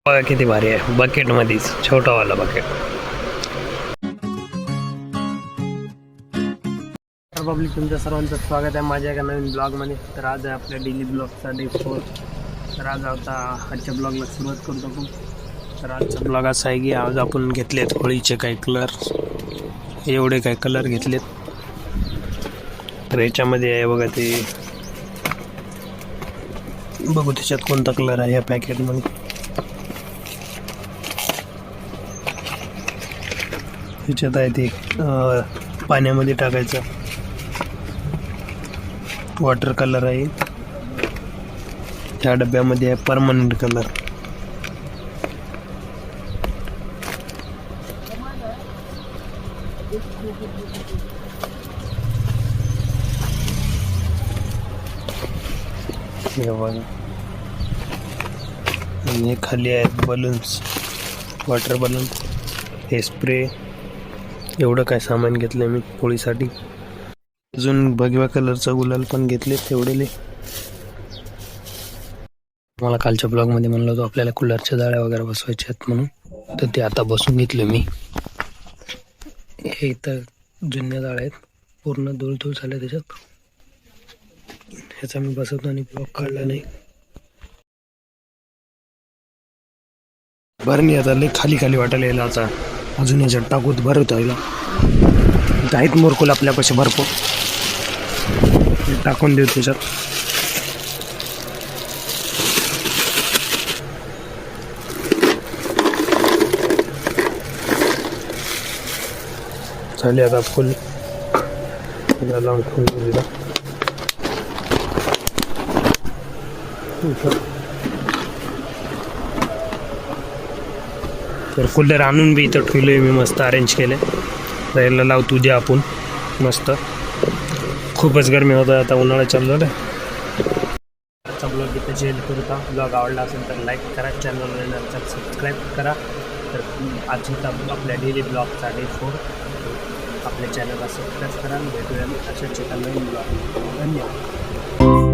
बघा किती भारी आहे, बकेटमध्येच छोटावाला बकेट. पब्लिक, तुमच्या सर्वांचं स्वागत आहे माझ्या एका नवीन ब्लॉगमध्ये. तर आज आहे आपल्या डेली ब्लॉगचा डे 4. तर आज आजच्या ब्लॉगला सुरुवात करतो आपण. तर आजचा ब्लॉग असा आहे की आज आपण घेतलेत होळीचे काही कलर, एवढे काही कलर घेतलेत. तर याच्यामध्ये आहे बघा, ते बघू त्याच्यात कोणता कलर आहे या पॅकेटमध्ये. त्याच्यात आहे ते पाण्यामध्ये टाकायचं वॉटर कलर आहे. त्या डब्यामध्ये आहे परमनंट कलर. आणि खाली आहेत बलून्स, वॉटर बलून, हे स्प्रे. एवढं काय सामान घेतलं मी होळीसाठी. अजून भगव्या कलरचा गुलाल पण घेतले तेवढेले. मला कालच्या ब्लॉगमध्ये म्हणलं होतं आपल्याला कूलरच्या जाळ्या वगैरे बसवायच्या आहेत म्हणून, तर ते आता बसून घेतलं मी. हे इथं जुन्या जाळ्या आहेत, पूर्ण धूळ झाल्या त्याच्यात. ह्याचा मी बसवतो आणि ब्लॉग काढला नाही. बरं नाही, आता लई खाली खाली वाटायला यायला. आता अजून याच्यात टाकूत बरं होतं यायला. आहेत मोरकुल आपल्यापाशी भरपूर, टाकून देऊ त्याच्यात. झाले आता फुल लावून ठेवून दिला. तर कूलर आणून बी इथं ठेवलं आहे मी, मस्त अरेंज केलं. राहायला लावतो उद्या आपण मस्त. खूपच गरमी होतं, आता उन्हाळा चालू झाला. आजचा ब्लॉग इथं जेल करता. ब्लॉग आवडला असेल तर लाईक करा, चॅनलला सबस्क्राईब करा. तर आज होता आपल्या डेली ब्लॉगचा डे 4. आपल्या चॅनलला सबस्क्राईब करा. भेटूया अशाच एका नवीन ब्लॉग. धन्यवाद.